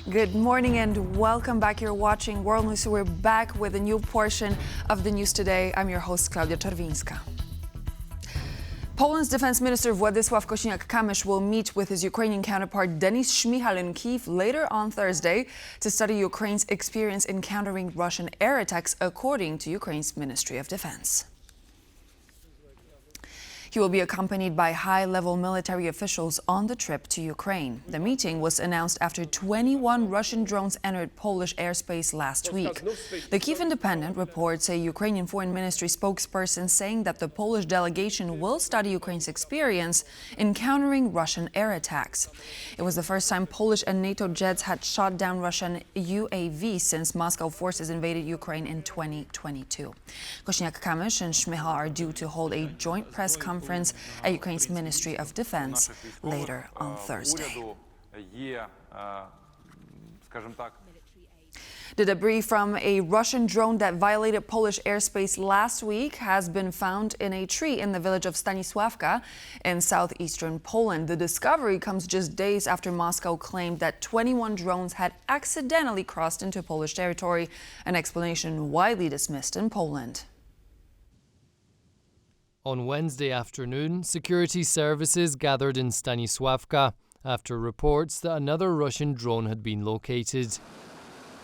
Good morning and welcome back. You're watching World News. We're back with a new portion of the news today. I'm your host, Klaudia Czerwińska. Poland's Defense Minister Władyslaw Kosiniak-Kamysz will meet with his Ukrainian counterpart Denis Shmyhal in Kyiv later on Thursday to study Ukraine's experience in countering Russian air attacks, according to Ukraine's Ministry of Defense. He will be accompanied by high-level military officials on the trip to Ukraine. The meeting was announced after 21 Russian drones entered Polish airspace last week. The Kyiv Independent reports a Ukrainian Foreign Ministry spokesperson saying that the Polish delegation will study Ukraine's experience in countering Russian air attacks. It was the first time Polish and NATO jets had shot down Russian UAV since Moscow forces invaded Ukraine in 2022. Kosiniak-Kamysz and Shmyhal are due to hold a joint press conference at Ukraine's Ministry of Defense later on Thursday. The debris from a Russian drone that violated Polish airspace last week has been found in a tree in the village of Stanisławka in southeastern Poland. The discovery comes just days after Moscow claimed that 21 drones had accidentally crossed into Polish territory, an explanation widely dismissed in Poland. On Wednesday afternoon, security services gathered in Stanisławka after reports that another Russian drone had been located.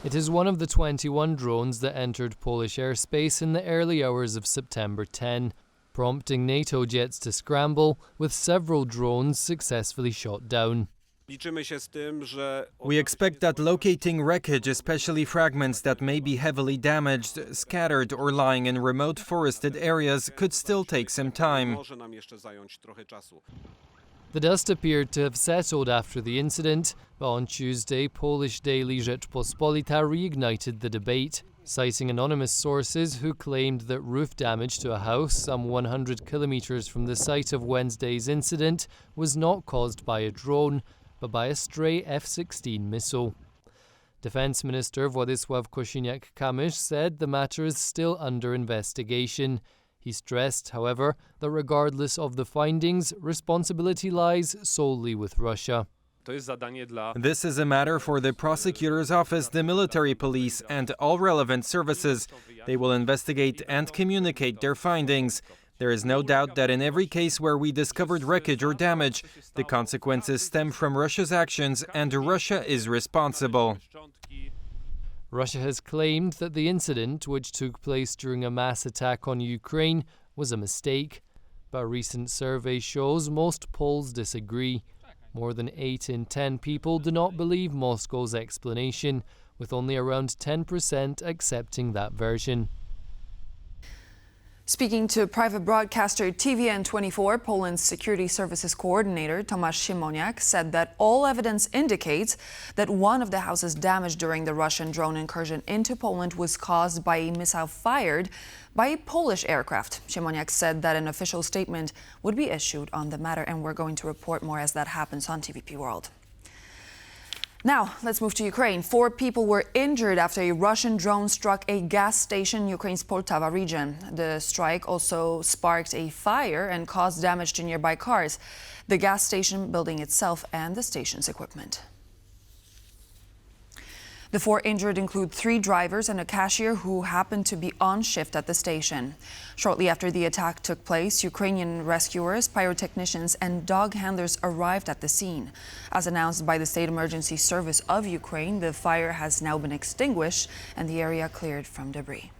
It is one of the 21 drones that entered Polish airspace in the early hours of September 10, prompting NATO jets to scramble, with several drones successfully shot down. We expect that locating wreckage, especially fragments that may be heavily damaged, scattered or lying in remote forested areas, could still take some time. The dust appeared to have settled after the incident, but on Tuesday, Polish daily Rzeczpospolita reignited the debate, citing anonymous sources who claimed that roof damage to a house some 100 kilometers from the site of Wednesday's incident was not caused by a drone, but by a stray F-16 missile. Defense Minister Władyslaw Kosiniak-Kamysz said the matter is still under investigation. He stressed, however, that regardless of the findings, responsibility lies solely with Russia. This is a matter for the prosecutor's office, the military police, and all relevant services. They will investigate and communicate their findings. There is no doubt that in every case where we discovered wreckage or damage, the consequences stem from Russia's actions and Russia is responsible. Russia has claimed that the incident, which took place during a mass attack on Ukraine, was a mistake. But a recent survey shows most Poles disagree. More than 8 in 10 people do not believe Moscow's explanation, with only around 10% accepting that version. Speaking to private broadcaster TVN24, Poland's security services coordinator Tomasz Siemoniak said that all evidence indicates that one of the houses damaged during the Russian drone incursion into Poland was caused by a missile fired by a Polish aircraft. Siemoniak said that an official statement would be issued on the matter, and we're going to report more as that happens on TVP World. Now, let's move to Ukraine. 4 people were injured after a Russian drone struck a gas station in Ukraine's Poltava region. The strike also sparked a fire and caused damage to nearby cars, the gas station building itself, and the station's equipment. The 4 injured include 3 drivers and a cashier who happened to be on shift at the station. Shortly after the attack took place, Ukrainian rescuers, pyrotechnicians, and dog handlers arrived at the scene. As announced by the State Emergency Service of Ukraine, the fire has now been extinguished and the area cleared from debris.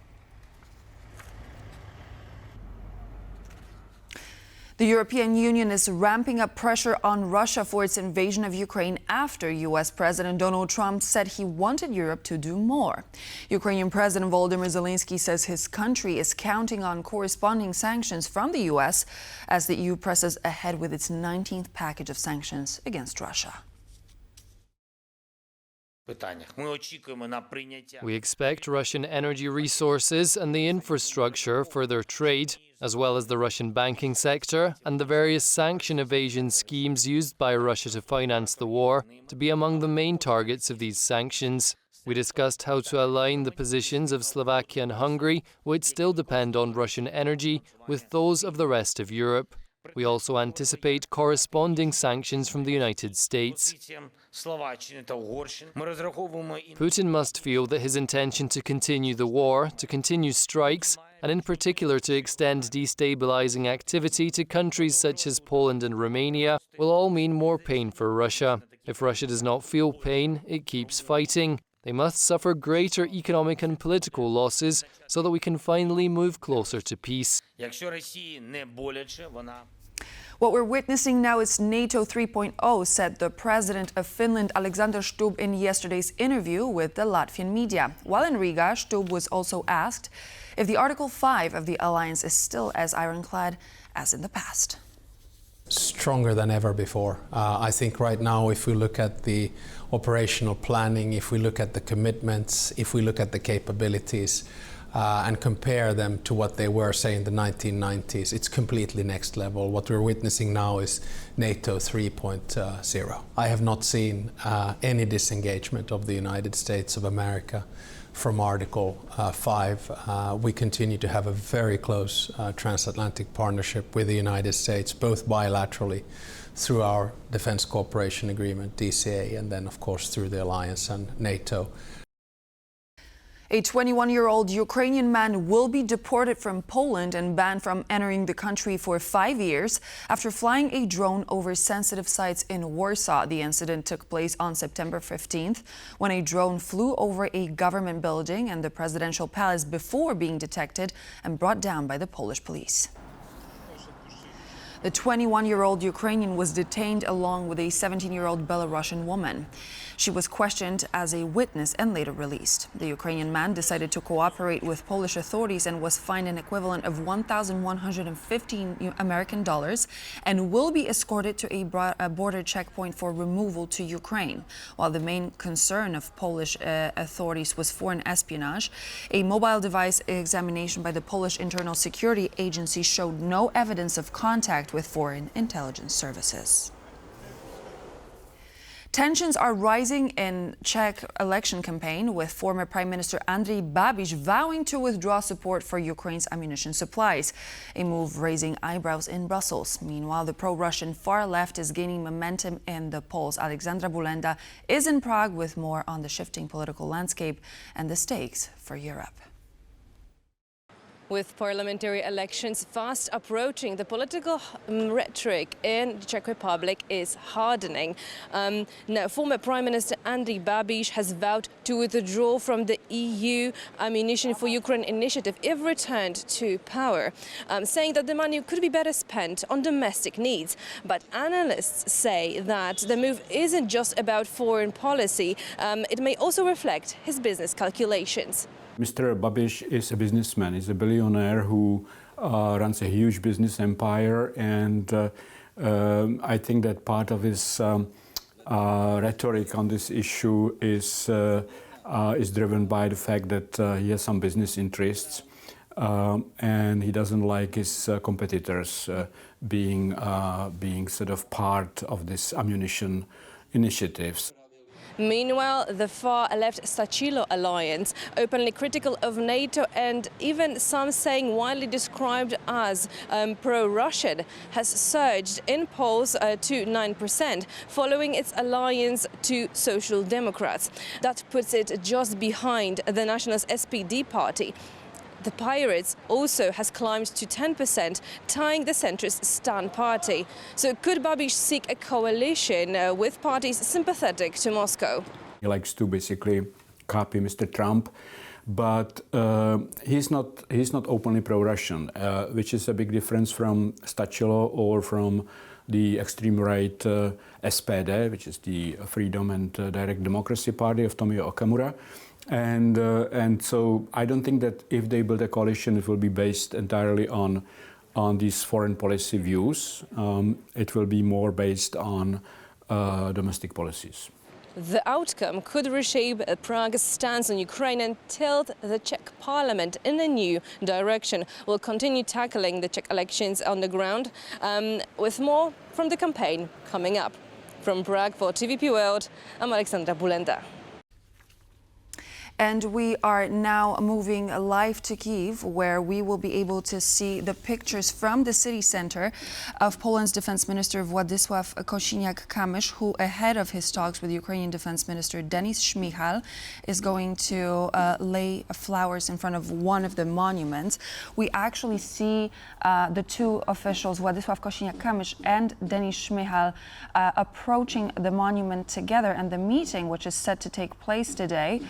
The European Union is ramping up pressure on Russia for its invasion of Ukraine after U.S. President Donald Trump said he wanted Europe to do more. Ukrainian President Volodymyr Zelensky says his country is counting on corresponding sanctions from the U.S. as the EU presses ahead with its 19th package of sanctions against Russia. We expect Russian energy resources and the infrastructure for their trade, as well as the Russian banking sector and the various sanction evasion schemes used by Russia to finance the war, to be among the main targets of these sanctions. We discussed how to align the positions of Slovakia and Hungary, which still depend on Russian energy, with those of the rest of Europe. We also anticipate corresponding sanctions from the United States. Putin must feel that his intention to continue the war, to continue strikes, and in particular to extend destabilizing activity to countries such as Poland and Romania, will all mean more pain for Russia. If Russia does not feel pain, it keeps fighting. They must suffer greater economic and political losses so that we can finally move closer to peace. What we're witnessing now is NATO 3.0, said the president of Finland, Alexander Stubb, in yesterday's interview with the Latvian media. While in Riga, Stubb was also asked if the Article 5 of the alliance is still as ironclad as in the past. Stronger than ever before. I think right now, if we look at the operational planning, if we look at the commitments, if we look at the capabilities, and compare them to what they were, say, in the 1990s, it's completely next level. What we're witnessing now is NATO 3.0. I have not seen any disengagement of the United States of America from Article 5. We continue to have a very close transatlantic partnership with the United States, both bilaterally through our Defense Cooperation Agreement, DCA, and then, of course, through the alliance and NATO. A 21-year-old Ukrainian man will be deported from Poland and banned from entering the country for 5 years after flying a drone over sensitive sites in Warsaw. The incident took place on September 15th when a drone flew over a government building and the presidential palace before being detected and brought down by the Polish police. The 21-year-old Ukrainian was detained along with a 17-year-old Belarusian woman. She was questioned as a witness and later released. The Ukrainian man decided to cooperate with Polish authorities and was fined an equivalent of $1,115 American dollars and will be escorted to a border checkpoint for removal to Ukraine. While the main concern of Polish authorities was foreign espionage, a mobile device examination by the Polish Internal Security Agency showed no evidence of contact with foreign intelligence services. Tensions are rising in Czech election campaign, with former Prime Minister Andrej Babiš vowing to withdraw support for Ukraine's ammunition supplies, a move raising eyebrows in Brussels. Meanwhile, the pro-Russian far left is gaining momentum in the polls. Alexandra Bulenda is in Prague with more on the shifting political landscape and the stakes for Europe. With parliamentary elections fast approaching, the political rhetoric in the Czech Republic is hardening. Now, former Prime Minister Andrej Babiš has vowed to withdraw from the EU Ammunition for Ukraine initiative if returned to power, saying that the money could be better spent on domestic needs. But analysts say that the move isn't just about foreign policy. It may also reflect his business calculations. Mr. Babiš is a businessman. He's a billionaire who runs a huge business empire, and I think that part of his rhetoric on this issue is driven by the fact that he has some business interests, and he doesn't like his competitors being sort of part of this ammunition initiatives. Meanwhile, the far-left Stachilo alliance, openly critical of NATO and even some saying widely described as pro-Russian, has surged in polls to 9%, following its alliance to Social Democrats. That puts it just behind the Nationalist SPD party. The Pirates also has climbed to 10%, tying the centrist Stan party. So could Babiš seek a coalition with parties sympathetic to Moscow? He likes to basically copy Mr. Trump, but he's not openly pro-Russian, which is a big difference from Stachilo or from the extreme right SPD, which is the Freedom and Direct Democracy Party of Tomio Okamura. And so I don't think that if they build a coalition, it will be based entirely on these foreign policy views. It will be more based on domestic policies. The outcome could reshape Prague's stance on Ukraine and tilt the Czech parliament in a new direction. We'll continue tackling the Czech elections on the ground, with more from the campaign coming up. From Prague for TVP World, I'm Alexandra Bulenda. And we are now moving live to Kyiv, where we will be able to see the pictures from the city center of Poland's Defense Minister Władyslaw Kosiniak-Kamysz, who, ahead of his talks with Ukrainian Defense Minister Denis Shmyhal, is going to lay flowers in front of one of the monuments. We actually see the two officials, Władyslaw Kosiniak-Kamysz and Denis Shmyhal, approaching the monument together, and the meeting, which is set to take place today,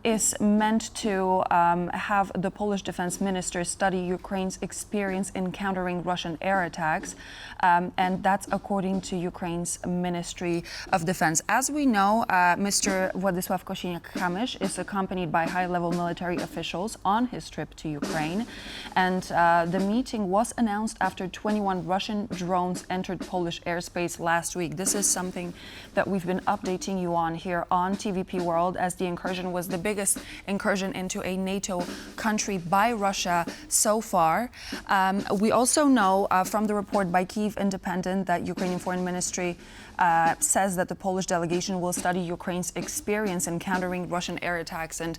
is meant to have the Polish defense minister study Ukraine's experience in countering Russian air attacks, and that's according to Ukraine's Ministry of Defense. As we know, Mr. Władyslaw Kosiniak-Kamysz is accompanied by high-level military officials on his trip to Ukraine, and the meeting was announced after 21 Russian drones entered Polish airspace last week. This is something that we've been updating you on here on TVP World, as the incursion was the biggest incursion into a NATO country by Russia so far. We also know from the report by Kyiv Independent that Ukrainian Foreign Ministry says that the Polish delegation will study Ukraine's experience in countering Russian air attacks. And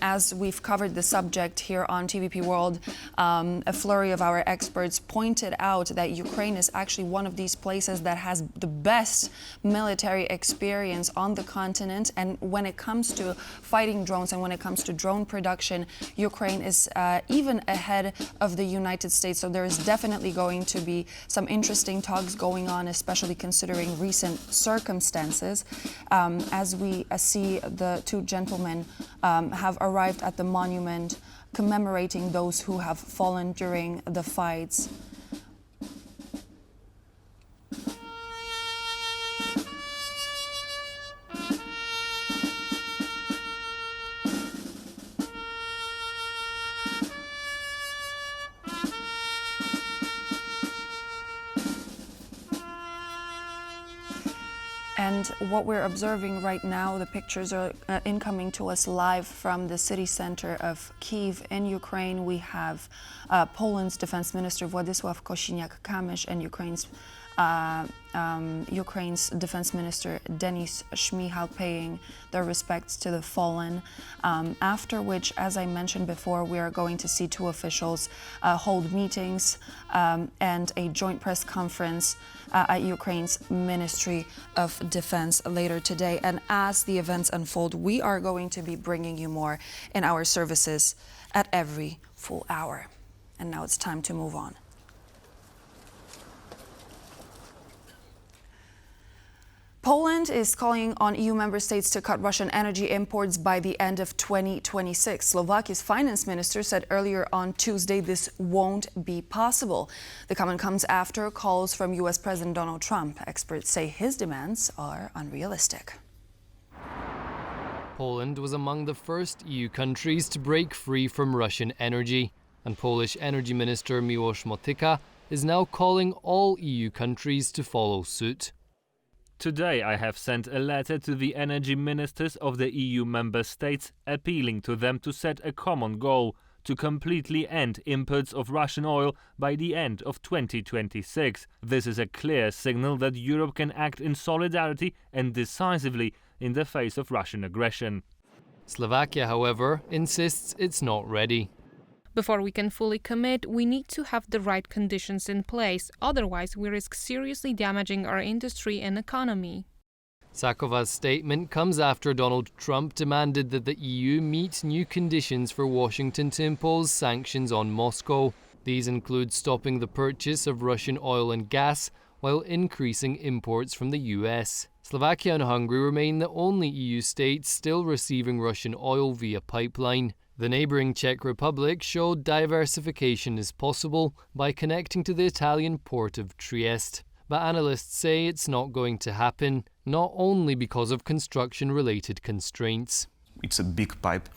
as we've covered the subject here on TVP World, a flurry of our experts pointed out that Ukraine is actually one of these places that has the best military experience on the continent. And when it comes to fighting drones and when it comes to drone production, Ukraine is even ahead of the United States. So there is definitely going to be some interesting talks going on, especially considering recent circumstances. As we see the two gentlemen have arrived at the monument commemorating those who have fallen during the fights. And what we're observing right now, the pictures are incoming to us live from the city center of Kyiv in Ukraine. We have Poland's Defense Minister Władyslaw Kosiniak-Kamysz and Ukraine's Defense Minister Denis Shmyhal paying their respects to the fallen. After which, as I mentioned before, we are going to see two officials hold meetings and a joint press conference at Ukraine's Ministry of Defense later today. And as the events unfold, we are going to be bringing you more in our services at every full hour. And now it's time to move on. Poland is calling on EU member states to cut Russian energy imports by the end of 2026. Slovakia's finance minister said earlier on Tuesday this won't be possible. The comment comes after calls from US President Donald Trump. Experts say his demands are unrealistic. Poland was among the first EU countries to break free from Russian energy, and Polish Energy Minister Miłosz Motyka is now calling all EU countries to follow suit. Today I have sent a letter to the energy ministers of the EU member states appealing to them to set a common goal to completely end imports of Russian oil by the end of 2026. This is a clear signal that Europe can act in solidarity and decisively in the face of Russian aggression. Slovakia, however, insists it's not ready. Before we can fully commit, we need to have the right conditions in place. Otherwise, we risk seriously damaging our industry and economy. Sakowa's statement comes after Donald Trump demanded that the EU meet new conditions for Washington to impose sanctions on Moscow. These include stopping the purchase of Russian oil and gas while increasing imports from the US. Slovakia and Hungary remain the only EU states still receiving Russian oil via pipeline. The neighbouring Czech Republic showed diversification is possible by connecting to the Italian port of Trieste. But analysts say it's not going to happen, not only because of construction-related constraints. It's a big pipe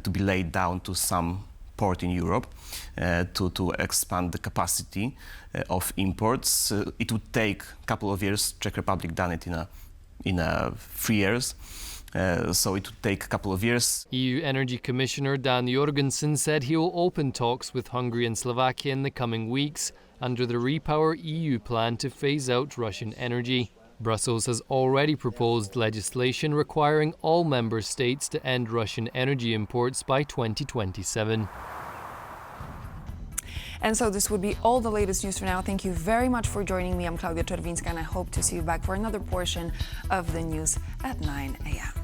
to be laid down to some port in Europe to expand the capacity of imports. It would take a couple of years. Czech Republic done it in 3 years. So it would take a couple of years. EU Energy Commissioner Dan Jorgensen said he will open talks with Hungary and Slovakia in the coming weeks under the Repower EU plan to phase out Russian energy. Brussels has already proposed legislation requiring all member states to end Russian energy imports by 2027. And so this would be all the latest news for now. Thank you very much for joining me. I'm Klaudia Czerwińska, and I hope to see you back for another portion of the news at 9 a.m.